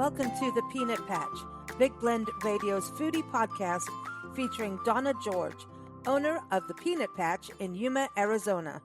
Welcome to The Peanut Patch, Big Blend Radio's foodie podcast featuring Donna George, owner of The Peanut Patch in Yuma, Arizona.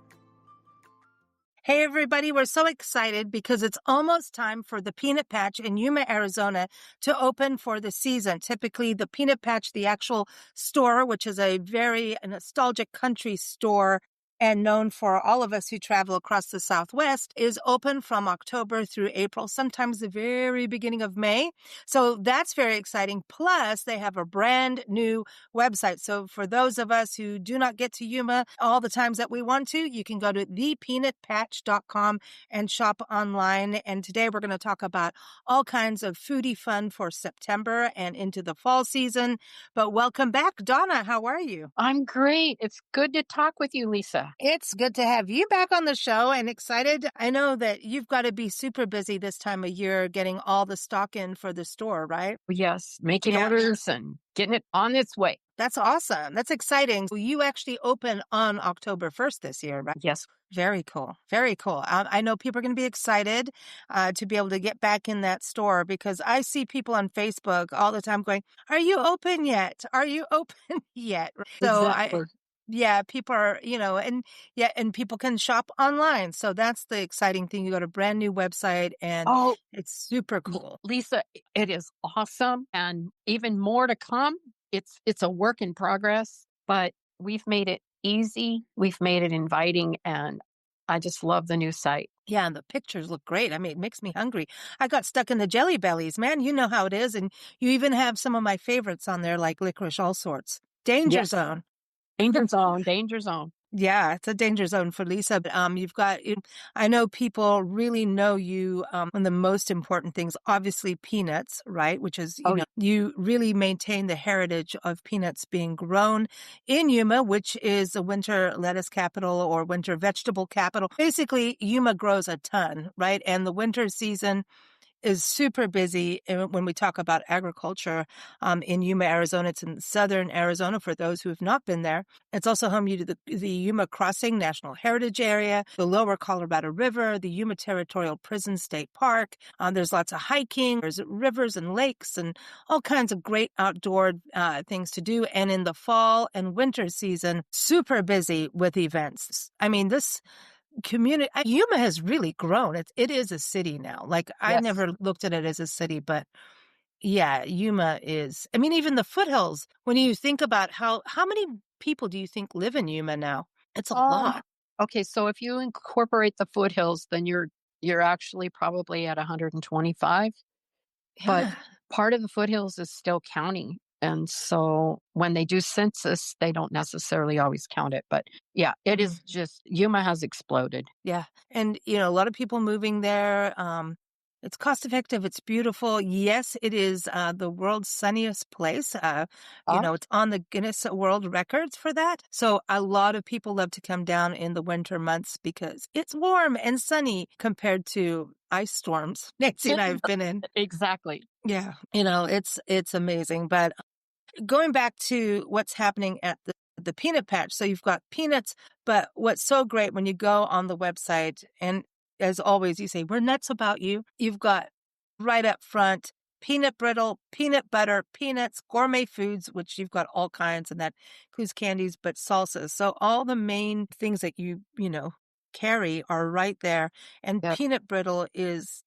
Hey everybody, we're so excited because it's almost time for the Peanut Patch in Yuma, Arizona to open for the season. Typically, the Peanut Patch, the actual store, which is a very nostalgic country store and known for all of us who travel across the Southwest, is open from October through April, sometimes the very beginning of May. So that's very exciting. Plus, they have a brand new website. So for those of us who do not get to Yuma all the times that we want to, you can go to thepeanutpatch.com and shop online. And today we're going to talk about all kinds of foodie fun for September and into the fall season. But welcome back, Donna. How are you? I'm great. It's good to talk with you, Lisa. It's good to have you back on the show and excited. I know that you've got to be super busy this time of year getting all the stock in for the store, right? Yes, making orders and getting it on its way. That's awesome. That's exciting. You actually open on October 1st this year, right? Yes. Very cool. Very cool. I know people are going to be excited to be able to get back in that store because I see people on Facebook all the time going, "Are you open yet? Are you open yet?" So Exactly. yeah, people are, and people can shop online. So that's the exciting thing. You go to a brand new website and it's super cool. Lisa, it is awesome. And even more to come. It's a work in progress, but we've made it easy. We've made it inviting. And I just love the new site. Yeah, and the pictures look great. I mean, it makes me hungry. I got stuck in the Jelly Bellies, man. You know how it is. And you even have some of my favorites on there, like licorice, all sorts. Danger Zone. Danger zone, danger zone. Yeah, it's a danger zone for Lisa. But I know people really know you. One of the most important things, obviously, peanuts, right? Which is, you really maintain the heritage of peanuts being grown in Yuma, which is the winter lettuce capital or winter vegetable capital. Basically, Yuma grows a ton, right? And the winter season is super busy when we talk about agriculture in Yuma, Arizona. It's in southern Arizona for those who have not been there. It's also home to the Yuma Crossing National Heritage Area, the Lower Colorado River, the Yuma Territorial Prison State Park. There's lots of hiking. There's rivers and lakes and all kinds of great outdoor things to do. And in the fall and winter season, super busy with events. I mean, this community, Yuma has really grown. It is a city now. Like I never looked at it as a city, but yeah, Yuma is. I mean, even the foothills. When you think about how many people do you think live in Yuma now? It's a lot. Okay, so if you incorporate the foothills, then you're actually probably at 125. Yeah. But part of the foothills is still county. And so when they do census, they don't necessarily always count it. But yeah, it is just, Yuma has exploded. Yeah. And, a lot of people moving there. It's cost effective. It's beautiful. Yes, it is the world's sunniest place. It's on the Guinness World Records for that. So a lot of people love to come down in the winter months because it's warm and sunny compared to ice storms Nancy and I have been in. Exactly. Yeah. It's amazing. But going back to what's happening at the Peanut Patch. So you've got peanuts, but what's so great when you go on the website, and as always, you say, we're nuts about you. You've got right up front, peanut brittle, peanut butter, peanuts, gourmet foods, which you've got all kinds, and that includes candies, but salsas. So all the main things that you carry are right there. And peanut brittle is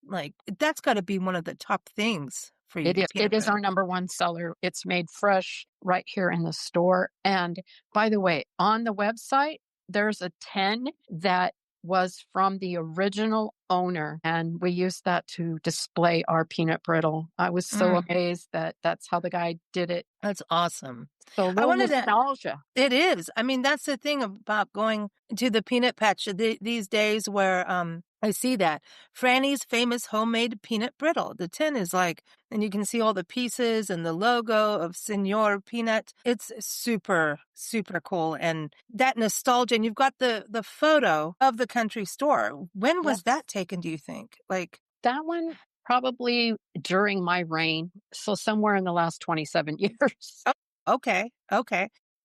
that's got to be one of the top things for you. It is our number one seller. It's made fresh right here in the store. And by the way, on the website, there's a 10 that was from the original owner, and we used that to display our peanut brittle. I was so amazed that that's how the guy did it. That's awesome. So nostalgia. It is. I mean, that's the thing about going to the Peanut Patch these days where I see that. Franny's famous homemade peanut brittle. The tin is and you can see all the pieces and the logo of Senor Peanut. It's super, super cool. And that nostalgia. And you've got the photo of the country store. When was that taken, do you think? That one probably during my reign. So somewhere in the last 27 years. Okay.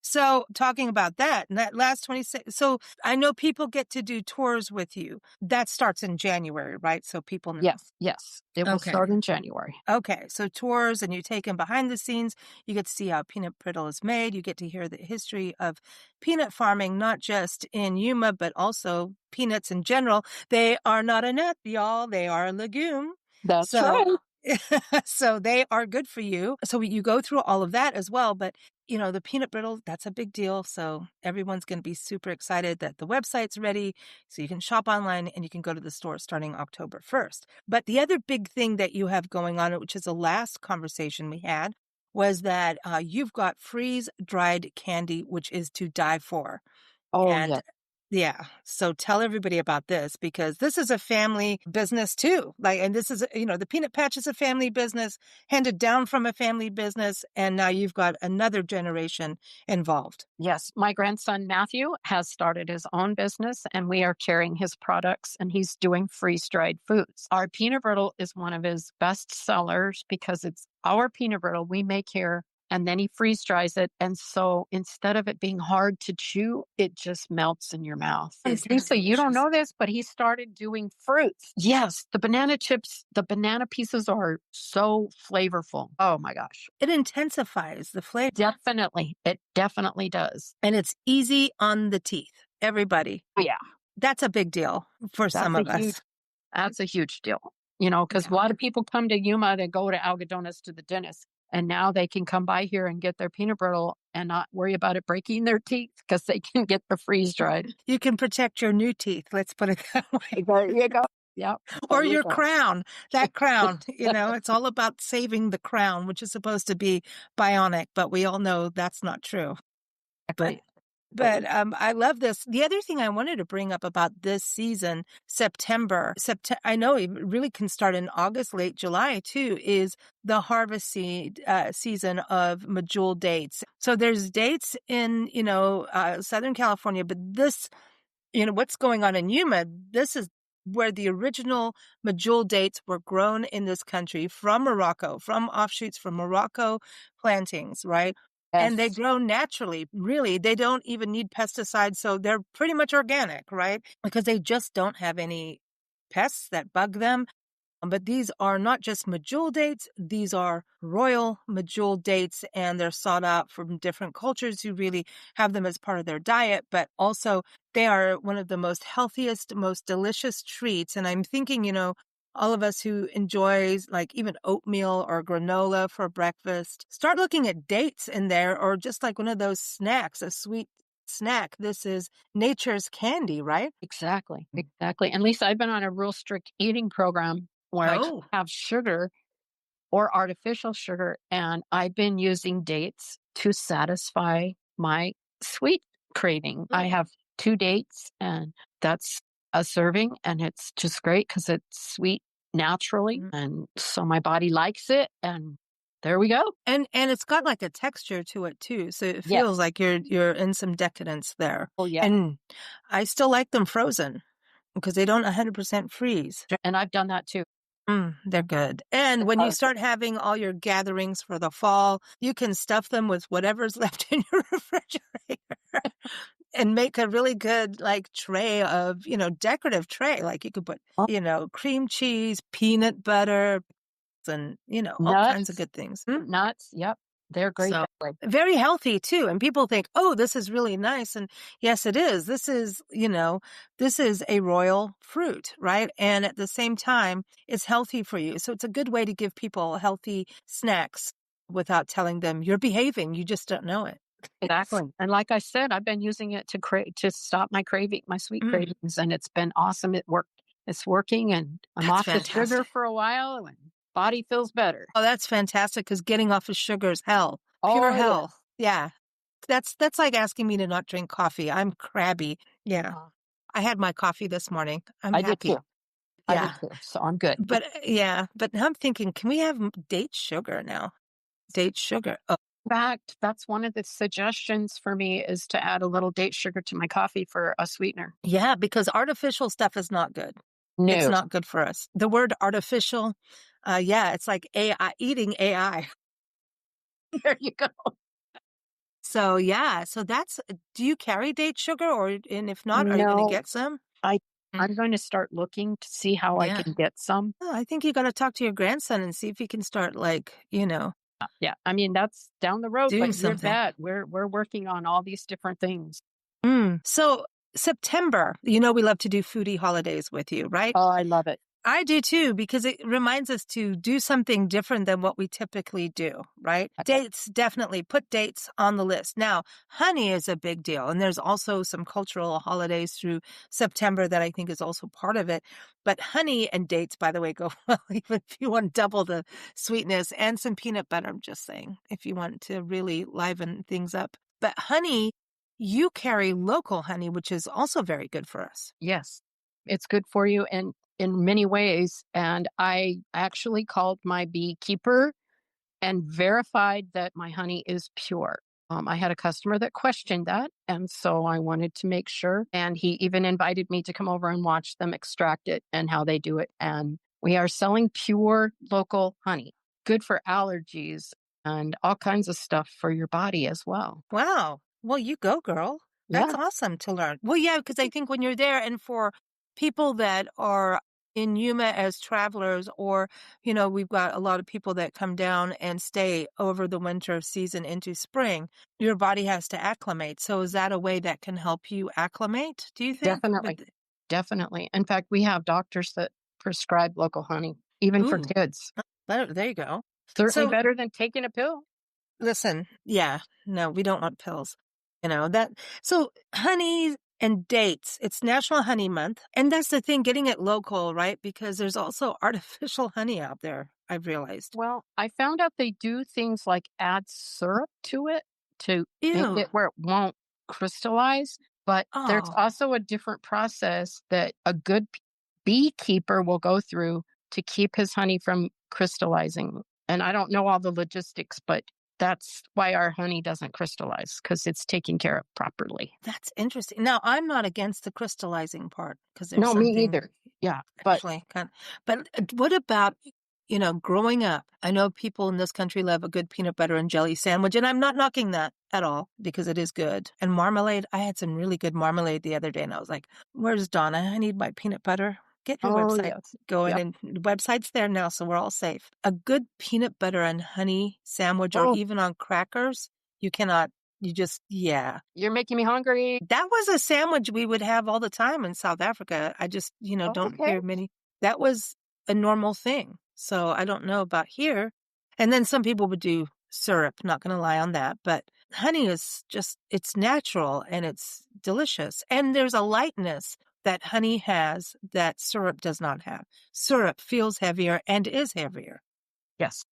So talking about that and that last 26, so I know people get to do tours with you. That starts in January, right? So people know. Yes, yes. It will Okay. start in January. Okay. So tours and you take them behind the scenes. You get to see how peanut brittle is made. You get to hear the history of peanut farming, not just in Yuma, but also peanuts in general. They are not a nut, y'all. They are a legume. That's So right. so they are good for you. So you go through all of that as well. But, the peanut brittle, that's a big deal. So everyone's going to be super excited that the website's ready. So you can shop online and you can go to the store starting October 1st. But the other big thing that you have going on, which is the last conversation we had, was that you've got freeze dried candy, which is to die for. Oh, And yes. yeah, so tell everybody about this because this is a family business too. And this is, the peanut patch is a family business handed down from a family business. And now you've got another generation involved. Yes, my grandson Matthew has started his own business and we are carrying his products and he's doing freeze-dried foods. Our peanut brittle is one of his best sellers because it's our peanut brittle we make here and then he freeze dries it. And so instead of it being hard to chew, it just melts in your mouth. And It's Lisa, you don't delicious. know this, but he started doing fruits. Yes, the banana chips, the banana pieces are so flavorful. Oh my gosh. It intensifies the flavor Definitely. It definitely does. and it's easy on the teeth. Everybody. Oh, yeah. That's a big deal for some That's a of huge us. that's a huge deal, because a Yeah. lot of people come to Yuma to go to Algodones to the dentist, and now they can come by here and get their peanut brittle and not worry about it breaking their teeth because they can get the freeze dried. You can protect your new teeth. Let's put it that way. There you go. Yep, Or there you your go. crown. That crown, it's all about saving the crown, which is supposed to be bionic, but we all know that's not true. But Exactly. I love this. The other thing I wanted to bring up about this season, September, I know it really can start in August, late July too, is the harvest season of Medjool dates. So there's dates in, Southern California, but this what's going on in Yuma, this is where the original Medjool dates were grown in this country from Morocco, from offshoots from Morocco plantings, right? And they Yes, grow naturally, really. They don't even need pesticides, so they're pretty much organic, right? Because they just don't have any pests that bug them. But these are not just Medjool dates, these are royal Medjool dates, and they're sought out from different cultures who really have them as part of their diet. But also, they are one of the most healthiest, most delicious treats. And I'm thinking, all of us who enjoys like even oatmeal or granola for breakfast, start looking at dates in there or just like one of those snacks, a sweet snack. This is nature's candy, right? exactly, exactly. And Lisa, I've been on a real strict eating program where I can't Oh. have sugar or artificial sugar, and I've been using dates to satisfy my sweet craving. I have 2 dates, and that's a serving, and it's just great because it's sweet naturally, Mhm. and so my body likes it, and there we go. And it's got like a texture to it too, so it feels Yes. like you're in some decadence there. Oh, yeah. And I still like them frozen because they don't 100% freeze. And I've done that too. They're good. And when you start having all your gatherings for the fall, you can stuff them with whatever's left in your refrigerator and make a really good like tray of, decorative tray. Like you could put, Oh, cream cheese, peanut butter, and, all kinds of nuts, good things. nuts, yep, they're great So that way. very healthy too. And people think, oh, this is really nice. And yes, it is. This is a royal fruit, right? And at the same time, it's healthy for you. So it's a good way to give people healthy snacks without telling them you're behaving. You just don't know it. Exactly, and like I said, I've been using it to stop my sweet Mm, cravings, and it's been awesome. It worked. It's working, and I'm that's off the sugar fantastic. for a while, and body feels better. Oh, that's fantastic because getting off of sugar is hell, pure Oh, it hell. is. Yeah. That's like asking me to not drink coffee. I'm crabby. Yeah. Uh, I had my coffee this morning. I'm I did happy. too. I did Yeah. too, so I'm good. But now I'm thinking, can we have date sugar now? Date sugar. Oh, In fact, that's one of the suggestions for me is to add a little date sugar to my coffee for a sweetener. yeah, because artificial stuff is not good. It's No. not good for us. The word artificial, yeah, it's like AI, eating AI. There you go. So yeah, so that's do you carry date sugar and if not, are you going to No, get some? I Mm, I'm going to start looking to see how I yeah. can get some. Oh, I think you got to talk to your grandson and see if he can start like, Yeah, I mean, that's down the road, doing but you something. bet. We're working on all these different things. So September, we love to do foodie holidays with you, right? Oh, I love it. I do too, because it reminds us to do something different than what we typically do, right? Dates, definitely put dates on the list. Now, honey is a big deal. And there's also some cultural holidays through September that I think is also part of it. But honey and dates, by the way, go well, even if you want double the sweetness and some peanut butter. I'm just saying, if you want to really liven things up. But honey, you carry local honey, which is also very good for us. Yes. It's good for you in many ways. And I actually called my beekeeper and verified that my honey is pure. I had a customer that questioned that. And so I wanted to make sure. And he even invited me to come over and watch them extract it and how they do it. And we are selling pure local honey, good for allergies and all kinds of stuff for your body as well. Wow. Well, you go, girl. That's Yeah, awesome to learn. Well, yeah, because I think when you're there and for people that are in Yuma as travelers, or, we've got a lot of people that come down and stay over the winter season into spring, your body has to acclimate. So is that a way that can help you acclimate, do you think? definitely. Definitely. In fact, we have doctors that prescribe local honey, even for Ooh, kids. there you go. Certainly So better than taking a pill. listen, yeah, no, we don't want pills. That. So honey and dates, it's National Honey Month. And that's the thing, getting it local, right? Because there's also artificial honey out there, I've realized. Well, I found out they do things like add syrup to it to make Ew. it where it won't crystallize. But there's Oh, also a different process that a good beekeeper will go through to keep his honey from crystallizing. And I don't know all the logistics, but that's why our honey doesn't crystallize because it's taken care of properly. that's interesting. Now, I'm not against the crystallizing part because there's No, me something either. Yeah, but actually but what about, growing up? I know people in this country love a good peanut butter and jelly sandwich, and I'm not knocking that at all because it is good. And marmalade, I had some really good marmalade the other day, and I was like, where's Donna? I need my peanut butter. Get your oh website yes, going, yep. and the website's there now, so we're all safe. A good peanut butter and honey sandwich, or Oh, even on crackers, you cannot, yeah. you're making me hungry. That was a sandwich we would have all the time in South Africa. I just, Oh, don't okay. hear many. That was a normal thing. So I don't know about here. And then some people would do syrup, not going to lie on that. But honey is just, it's natural and it's delicious. And there's a lightness that honey has that syrup does not have. Syrup feels heavier and is heavier. Yes.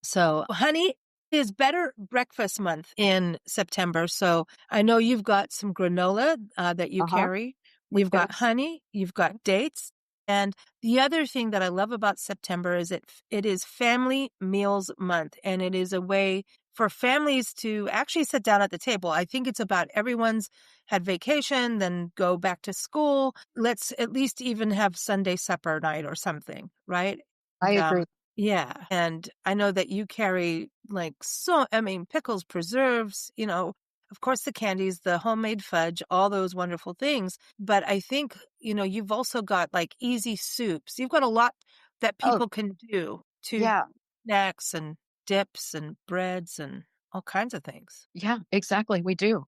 So honey is better breakfast month in September. So I know you've got some granola that you Uh-huh. carry. We've got Yes. honey. You've got dates. And the other thing that I love about September is it is Family Meals Month, and it is a way for families to actually sit down at the table. I think it's about everyone's had vacation, then go back to school. Let's at least even have Sunday supper night or something, right? I And, agree. yeah. And I know that you carry pickles, preserves, of course, the candies, the homemade fudge, all those wonderful things. But I think, you've also got like easy soups. You've got a lot that Oh, people can do to yeah. snacks and dips and breads and all kinds of things. Yeah, exactly. We do.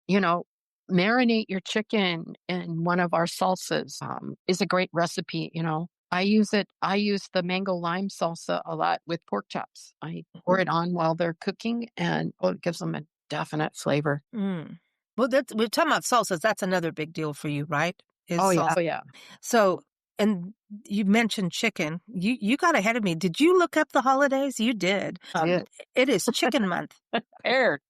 Marinate your chicken in one of our salsas is a great recipe. I use the mango lime salsa a lot with pork chops. I pour it on while they're cooking and it gives them a definite flavor. Mm. Well, we're talking about salsas. That's another big deal for you, right? Is Oh, yeah. salsa. Oh, yeah. So, and you mentioned chicken. You got ahead of me. Did you look up the holidays? You did. Did. It is chicken month. Paired.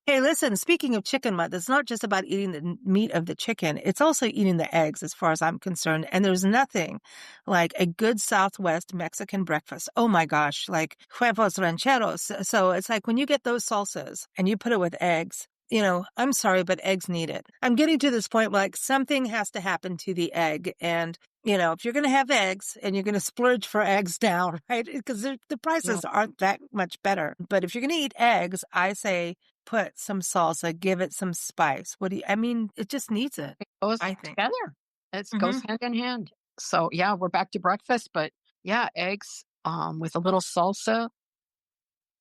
Hey, listen, speaking of chicken month, it's not just about eating the meat of the chicken. It's also eating the eggs, as far as I'm concerned. And there's nothing like a good Southwest Mexican breakfast. Oh my gosh, like huevos rancheros. So it's like when you get those salsas and you put it with eggs, I'm sorry, but eggs need it. I'm getting to this point where like something has to happen to the egg. And, if you're going to have eggs and you're going to splurge for eggs now, right? Because the Yeah. prices aren't that much better. But if you're going to eat eggs, I say, put some salsa, give it some spice. I mean, it just needs it, It goes I think. together. It goes Hmm. hand in hand. So, yeah, we're back to breakfast, but yeah, eggs, with a little salsa.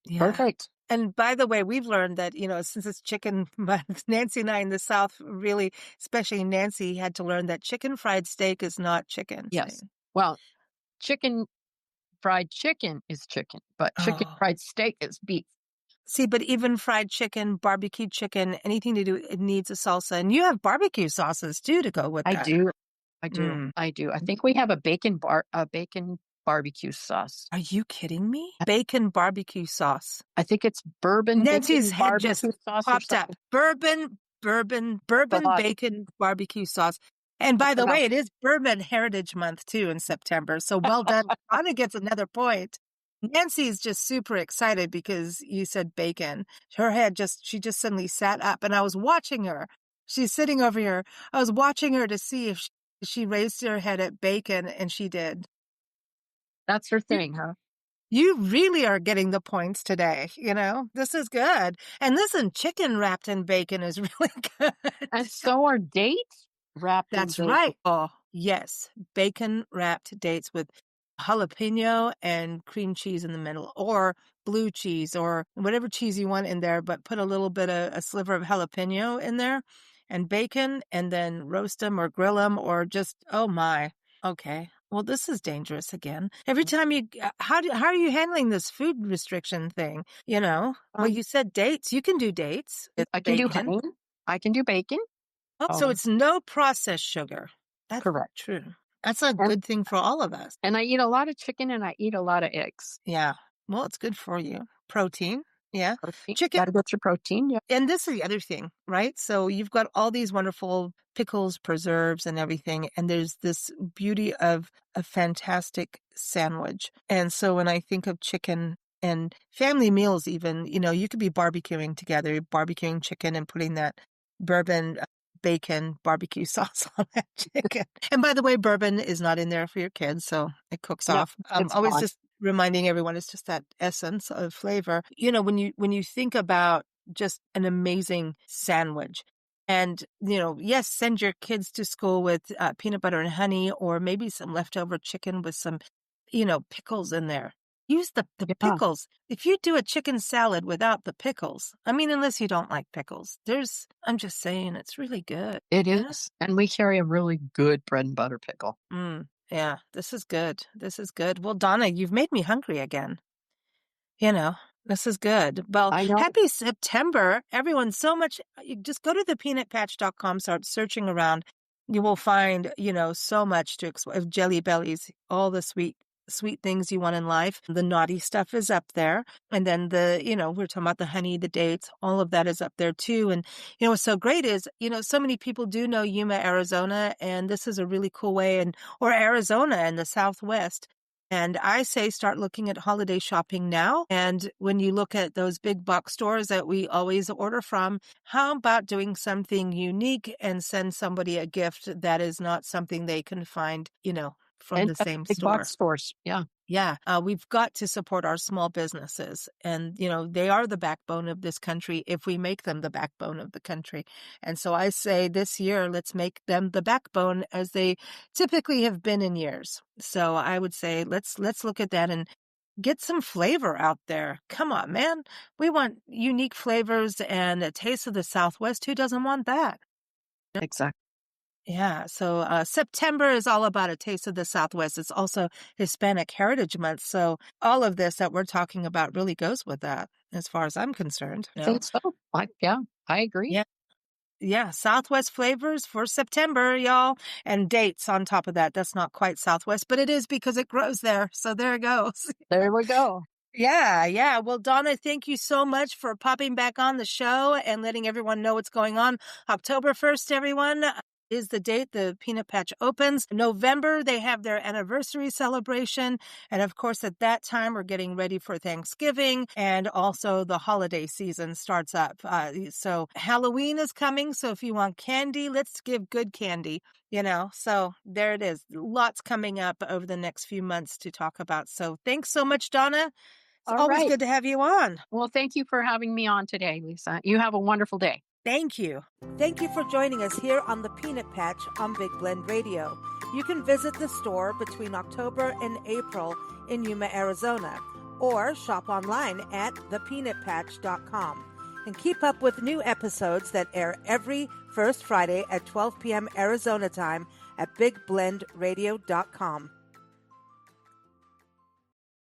Yeah. Perfect. And by the way, we've learned that, since it's chicken, but Nancy and I in the South really, especially Nancy, had to learn that chicken fried steak is not chicken. Yes. Well, chicken fried chicken is chicken, but chicken Oh. fried steak is beef. See, but even fried chicken, barbecue chicken, anything to do, it needs a salsa. And you have barbecue sauces too to go with I that. do. I do. Mm. I do. I think we have a bacon barbecue sauce. Are you kidding me? Bacon barbecue sauce. I think it's bourbon Nancy's bacon head just barbecue sauce or popped up. something. Bourbon Sauce. bacon barbecue sauce. And I by the forgot. way, it is Bourbon Heritage Month too in September. So well done. Anna gets another point. Nancy's just super excited because you said bacon. She just suddenly sat up and I was watching her. She's sitting over here. I was watching her to see if she raised her head at bacon and she did. That's her thing, huh? You really are getting the points today. This is good. And listen, chicken wrapped in bacon is really good. And so are dates wrapped in That's bacon. right. Oh, yes. Bacon wrapped dates with jalapeno and cream cheese in the middle, or blue cheese, or whatever cheese you want in there, but put a little bit of a sliver of jalapeno in there and bacon, and then roast them or grill them, or just, oh my. Okay. Well, this is dangerous again. Every time how are you handling this food restriction thing? Well, Um, you said dates. You can do dates with I can do bacon. honey. I can do bacon. Oh, so Oh, it's no processed sugar. That's correct. true. That's a And good thing for all of us. and I eat a lot of chicken and I eat a lot of eggs. Yeah. Well, it's good for you. Protein. Yeah. Protein. Chicken. Gotta get your protein. Yeah. And this is the other thing, right? So you've got all these wonderful pickles, preserves, and everything. And there's this beauty of a fantastic sandwich. And so when I think of chicken and family meals, even, you could be barbecuing together, barbecuing chicken and putting that bourbon bacon barbecue sauce on that chicken. And by the way, bourbon is not in there for your kids, so it cooks No, off. it's Always not. just reminding everyone it's just that essence of flavor. When you think about just an amazing sandwich, and yes, send your kids to school with peanut butter and honey, or maybe some leftover chicken with some pickles in there. Use the Yeah, pickles. If you do a chicken salad without the pickles, I mean, unless you don't like pickles, I'm just saying, it's really good. it Yeah. is. And we carry a really good bread and butter pickle. Yeah, this is good. This is good. Well, Donna, you've made me hungry again. You know, this is good. Well, I know. happy September, everyone. So much. You just go to thepeanutpatch.com, start searching around. You will find, so much to explore. Jelly bellies, all the sweet things you want in life. The naughty stuff is up there. And then we're talking about the honey, the dates, all of that is up there too. And, what's so great is, so many people do know Yuma, Arizona, and this is a really cool way, or Arizona and the Southwest. And I say start looking at holiday shopping now. And when you look at those big box stores that we always order from, how about doing something unique and send somebody a gift that is not something they can find, from And the same big store? box stores. Yeah. Yeah, we've got to support our small businesses. And, they are the backbone of this country if we make them the backbone of the country. And so I say this year, let's make them the backbone as they typically have been in years. So I would say let's look at that and get some flavor out there. Come on, man. We want unique flavors and a taste of the Southwest. Who doesn't want that? Exactly. Yeah, so September is all about a taste of the Southwest. It's also Hispanic Heritage Month. So all of this that we're talking about really goes with that, as far as I'm concerned. I think so. Yeah, I agree. Yeah. Yeah, Southwest flavors for September, y'all. And dates on top of that. That's not quite Southwest, but it is because it grows there. So there it goes. There we go. Yeah, yeah. Well, Donna, thank you so much for popping back on the show and letting everyone know what's going on. October 1st, everyone, is the date the Peanut Patch opens. November, they have their anniversary celebration. And of course, at that time, we're getting ready for Thanksgiving, and also the holiday season starts up. So Halloween is coming. So if you want candy, let's give good candy. So there it is. Lots coming up over the next few months to talk about. So thanks so much, Donna. All always right. good to have you on. Well, thank you for having me on today, Lisa. You have a wonderful day. Thank you. Thank you for joining us here on the Peanut Patch on Big Blend Radio. You can visit the store between October and April in Yuma, Arizona, or shop online at thepeanutpatch.com. And keep up with new episodes that air every first Friday at 12 p.m. Arizona time at bigblendradio.com.